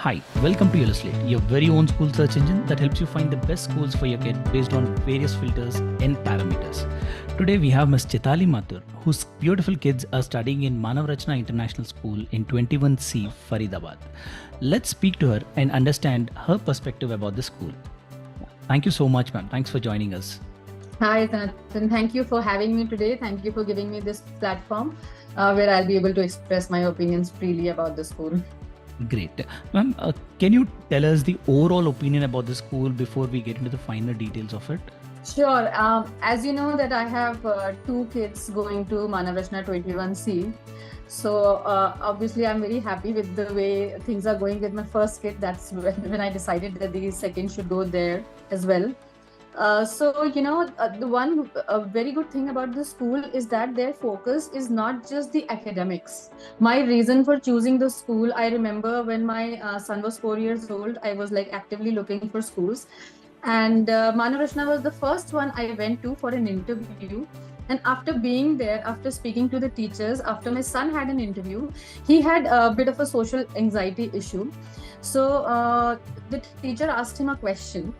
Hi, welcome to YellowSlate, your very own school search engine that helps you find the best schools for your kid based on various filters and parameters. Today we have Ms. Chitali Mathur, whose beautiful kids are studying in Manav Rachna International School in 21C, Faridabad. Let's speak to her and understand her perspective about the school. Thank you so much, ma'am. Thanks for joining us. Hi, Nathan. Thank you for having me today. Thank you for giving me this platform where I'll be able to express my opinions freely about the school. Great. Ma'am, can you tell us the overall opinion about the school before we get into the finer details of it? Sure. As you know that I have two kids going to Manav Rachna 21C. So obviously I'm very happy with the way things are going with my first kid. That's when I decided that the second should go there as well. The one very good thing about the school is that their focus is not just the academics. My reason for choosing the school, I remember when my son was 4 years old, I was like actively looking for schools. And Manav Rachna was the first one I went to for an interview. And after being there, after speaking to the teachers, after my son had an interview, he had a bit of a social anxiety issue. So the teacher asked him a question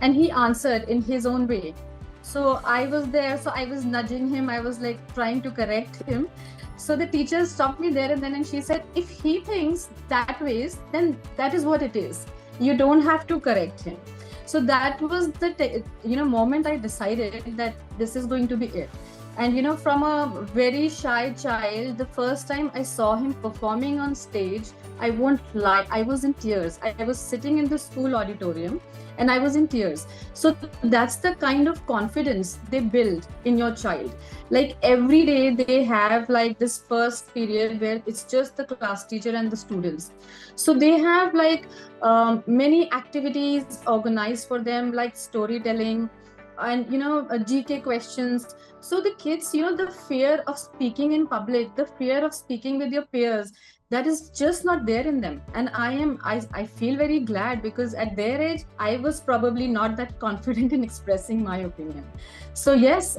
and he answered in his own way. So I was there, so I was nudging him, I was like trying to correct him. So the teacher stopped me there and she said, if he thinks that way, then that is what it is. You don't have to correct him. So that was the moment I decided that this is going to be it. And from a very shy child, the first time I saw him performing on stage, I won't lie, I was in tears. I was sitting in the school auditorium and I was in tears. So that's the kind of confidence they build in your child. Like every day they have like this first period where it's just the class teacher and the students. So they have like many activities organized for them, like storytelling and GK questions. So the kids, the fear of speaking in public, the fear of speaking with your peers, that is just not there in them. And I feel very glad because at their age, I was probably not that confident in expressing my opinion. So yes,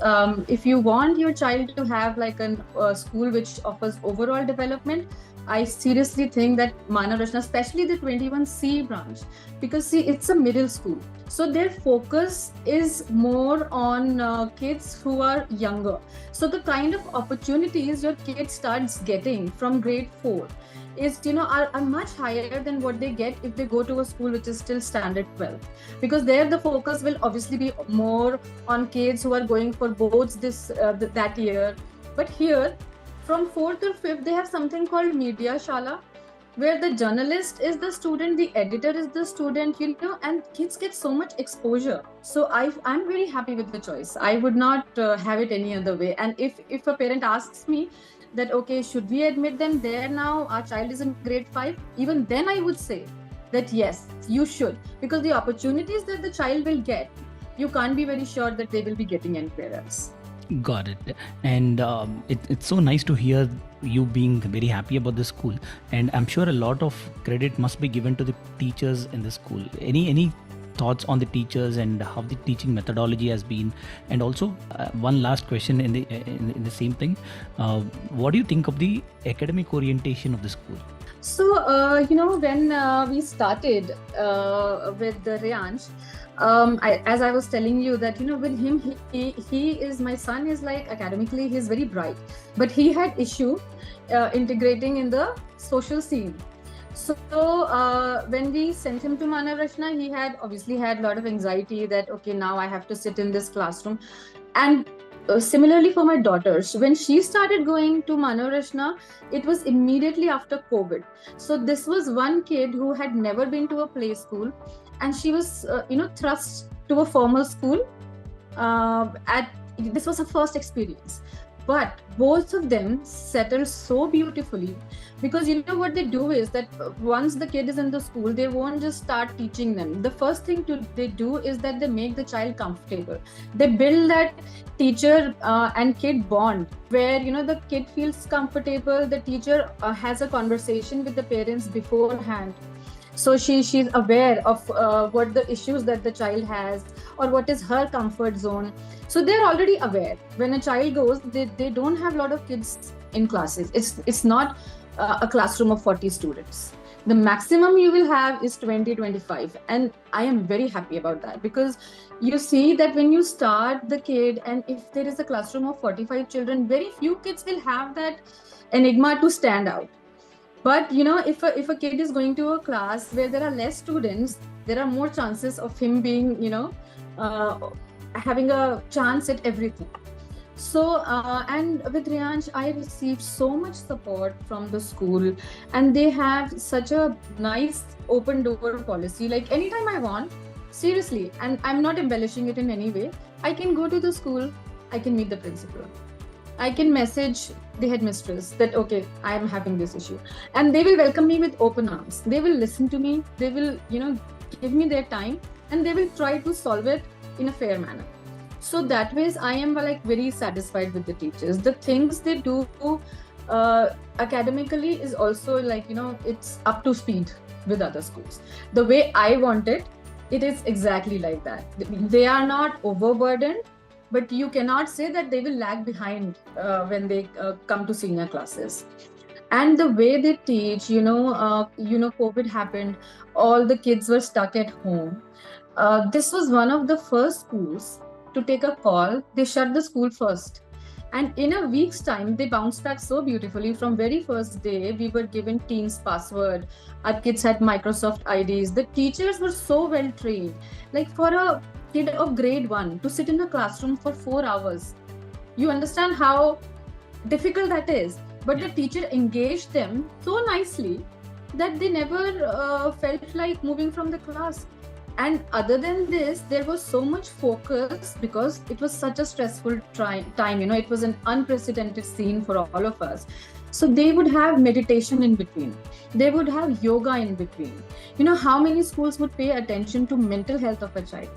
if you want your child to have like a school which offers overall development, I seriously think that Manav Rachna, especially the 21C branch, because see, it's a middle school. So their focus is more on kids who are younger. So the kind of opportunities your kid starts getting from grade 4 is, are much higher than what they get if they go to a school which is still standard 12. Because there the focus will obviously be more on kids who are going for boards that year. But here, from 4th or 5th, they have something called Media Shala, where the journalist is the student, the editor is the student, and kids get so much exposure. So I'm very happy with the choice. I would not have it any other way. And if a parent asks me that, okay, should we admit them there now? Our child is in grade 5. Even then I would say that yes, you should. Because the opportunities that the child will get, you can't be very sure that they will be getting anywhere else. Got it. And it's so nice to hear you being very happy about the school. And I'm sure a lot of credit must be given to the teachers in the school. Any thoughts on the teachers and how the teaching methodology has been? And also one last question in the same thing. What do you think of the academic orientation of the school? So, when we started with the Riyansh, as I was telling you that, with him, my son is like academically, he's very bright, but he had issue integrating in the social scene. So when we sent him to Manav Rachna, he had obviously had a lot of anxiety that, okay, now I have to sit in this classroom. And similarly for my daughters, when she started going to Manav Rachna, it was immediately after COVID. So this was one kid who had never been to a play school, and she was, thrust to a formal school. This was her first experience. But both of them settled so beautifully, because what they do is that once the kid is in the school, they won't just start teaching them. The first thing they do is that they make the child comfortable. They build that teacher and kid bond where the kid feels comfortable. The teacher has a conversation with the parents beforehand. So she's aware of what the issues that the child has or what is her comfort zone. So they're already aware. When a child goes, they don't have a lot of kids in classes. It's not a classroom of 40 students. The maximum you will have is 20, 25. And I am very happy about that, because you see that when you start the kid, and if there is a classroom of 45 children, very few kids will have that enigma to stand out. But if a kid is going to a class where there are less students, there are more chances of him being, uh, having a chance at everything. So, and with Riyansh, I received so much support from the school, and they have such a nice open door policy. Like anytime I want, seriously, and I'm not embellishing it in any way, I can go to the school, I can meet the principal, I can message the headmistress that, okay, I am having this issue. And they will welcome me with open arms. They will listen to me, they will, give me their time, and they will try to solve it in a fair manner. So that ways I am like very satisfied with the teachers. The things they do academically is also like, it's up to speed with other schools. The way I want it, it is exactly like that. They are not overburdened, but you cannot say that they will lag behind when they come to senior classes. And the way they teach, COVID happened, all the kids were stuck at home. This was one of the first schools to take a call. They shut the school first. And in a week's time, they bounced back so beautifully. From very first day, we were given Teams password. Our kids had Microsoft IDs. The teachers were so well trained. Like for a kid of grade 1 to sit in a classroom for 4 hours, you understand how difficult that is. But the teacher engaged them so nicely that they never felt like moving from the class. And other than this, there was so much focus because it was such a stressful time. It was an unprecedented scene for all of us. So they would have meditation in between. They would have yoga in between. How many schools would pay attention to mental health of a child?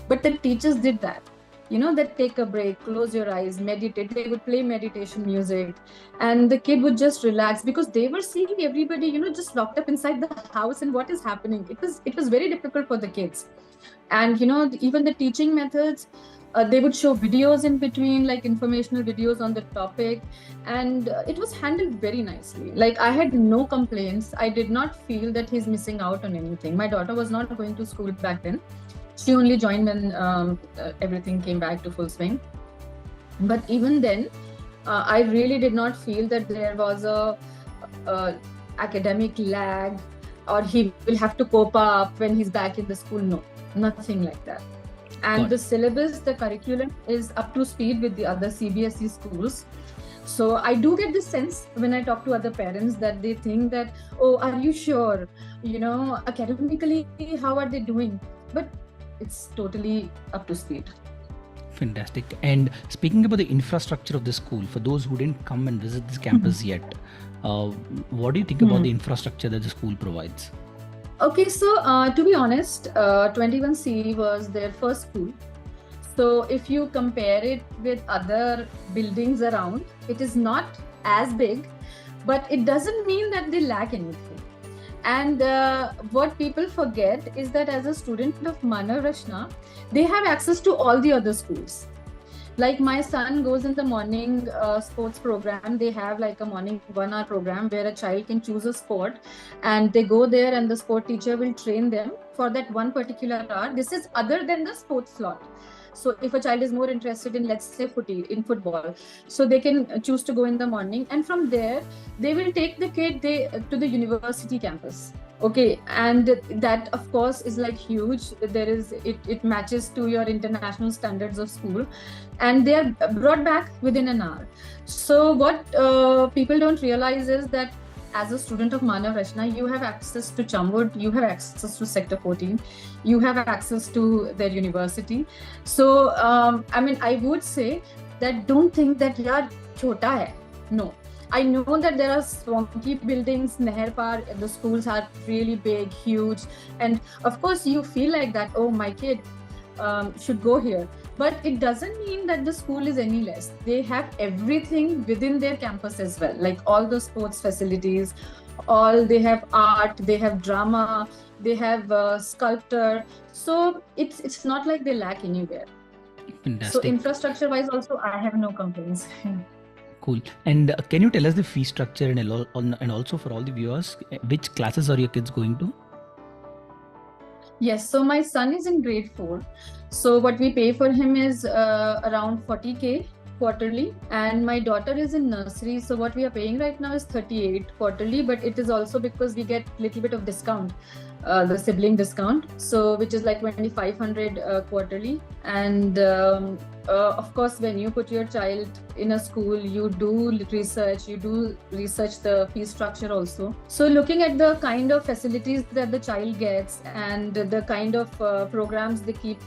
But the teachers did that. That take a break, close your eyes, meditate. They would play meditation music, and the kid would just relax because they were seeing everybody, just locked up inside the house, and what is happening. It was very difficult for the kids. And even the teaching methods, they would show videos in between, like informational videos on the topic, and it was handled very nicely. Like I had no complaints. I did not feel that he's missing out on anything. My daughter was not going to school back then. She only joined when everything came back to full swing. But even then, I really did not feel that there was a academic lag, or he will have to cope up when he's back in the school. No, nothing like that. And the syllabus, the curriculum is up to speed with the other CBSE schools. So I do get the sense when I talk to other parents that they think that, oh, are you sure? Academically, how are they doing? But it's totally up to speed. Fantastic. And speaking about the infrastructure of the school, for those who didn't come and visit this campus yet, what do you think about the infrastructure that the school provides? Okay, so to be honest, 21C was their first school. So if you compare it with other buildings around, it is not as big, but it doesn't mean that they lack anything. And what people forget is that as a student of Manav Rachna, they have access to all the other schools. Like my son goes in the morning sports program. They have like a morning 1-hour program where a child can choose a sport, and they go there and the sport teacher will train them for that one particular hour. This is other than the sports slot. So if a child is more interested in, let's say, football, so they can choose to go in the morning, and from there they will take the kid to the university campus. Okay, and that of course is like huge. It matches to your international standards of school, and they are brought back within an hour. So what people don't realize is that as a student of Manav Rachna, you have access to Chambud, you have access to Sector 14, you have access to their university. So, I would say that don't think that yaar chota hai. No. I know that there are swanky buildings, Nehar Par, the schools are really big, huge. And of course, you feel like that, oh, my kid should go here. But it doesn't mean that the school is any less. They have everything within their campus as well, like all the sports facilities, they have art, they have drama, they have sculptor. So it's not like they lack anywhere. Fantastic. So infrastructure wise also, I have no complaints. Cool. And can you tell us the fee structure and also for all the viewers, which classes are your kids going to? Yes, so my son is in grade 4. So what we pay for him is around 40K quarterly, and my daughter is in nursery. So what we are paying right now is 38 quarterly, but it is also because we get little bit of discount, the sibling discount, so which is like 2500 quarterly. And of course, when you put your child in a school, you do research the fee structure also. So looking at the kind of facilities that the child gets and the kind of programs they keep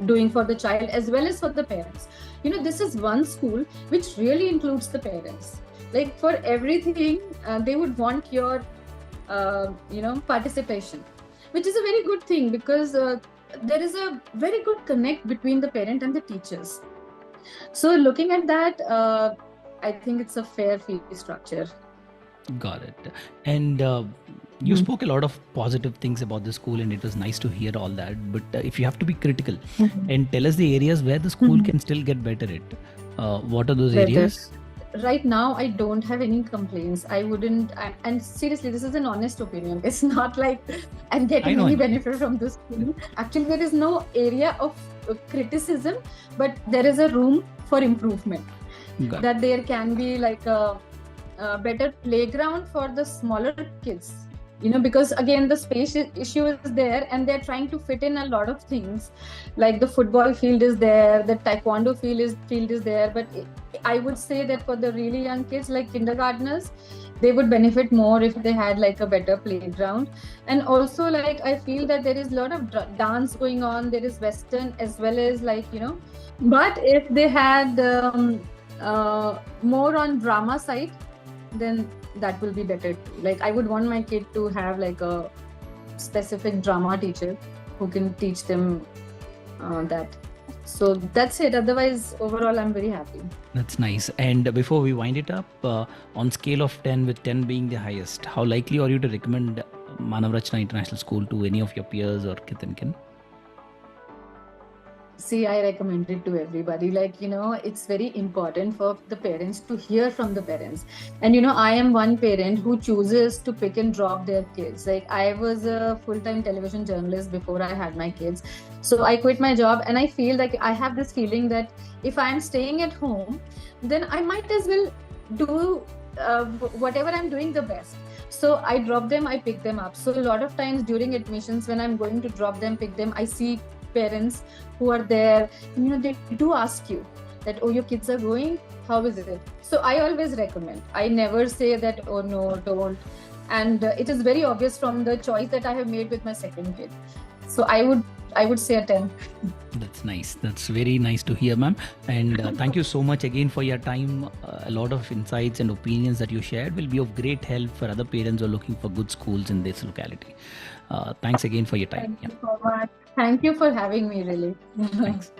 doing for the child as well as for the parents. This is one school which really includes the parents. Like for everything, they would want your participation, which is a very good thing because there is a very good connect between the parent and the teachers. So looking at that, I think it's a fair fee structure. Got it. And you spoke a lot of positive things about the school, and it was nice to hear all that. But if you have to be critical and tell us the areas where the school can still get better at, what are those areas? Right now, I don't have any complaints. And seriously, this is an honest opinion. It's not like I'm getting any benefit from this school. Actually, there is no area of criticism, but there is a room for improvement. That there can be like a better playground for the smaller kids. Because again, the space issue is there, and they're trying to fit in a lot of things. Like the football field is there, the taekwondo field is there. But I would say that for the really young kids, like kindergartners, they would benefit more if they had like a better playground. And also, like, I feel that there is a lot of dance going on. There is Western as well as but if they had more on drama side, then that will be better too. Like I would want my kid to have like a specific drama teacher who can teach them that. So that's it. Otherwise, overall, I'm very happy. That's nice. And before we wind it up, on scale of 10, with 10 being the highest, how likely are you to recommend Manav Rachna International School to any of your peers or kith and kin? See, I recommend it to everybody. It's very important for the parents to hear from the parents. And, I am one parent who chooses to pick and drop their kids. Like I was a full-time television journalist before I had my kids. So I quit my job, and I feel like I have this feeling that if I'm staying at home, then I might as well do whatever I'm doing the best. So I drop them, I pick them up. So a lot of times during admissions, when I'm going to drop them, pick them, I see parents who are there, they do ask you that, oh, your kids are going, how is it? So I always recommend. I never say that, oh no, don't. And it is very obvious from the choice that I have made with my second kid. So I would say a 10. That's nice. That's very nice to hear, ma'am. And thank you so much again for your time. A lot of insights and opinions that you shared will be of great help for other parents who are looking for good schools in this locality. Thanks again for your time. Thank you so much. Thank you for having me, really. Thanks.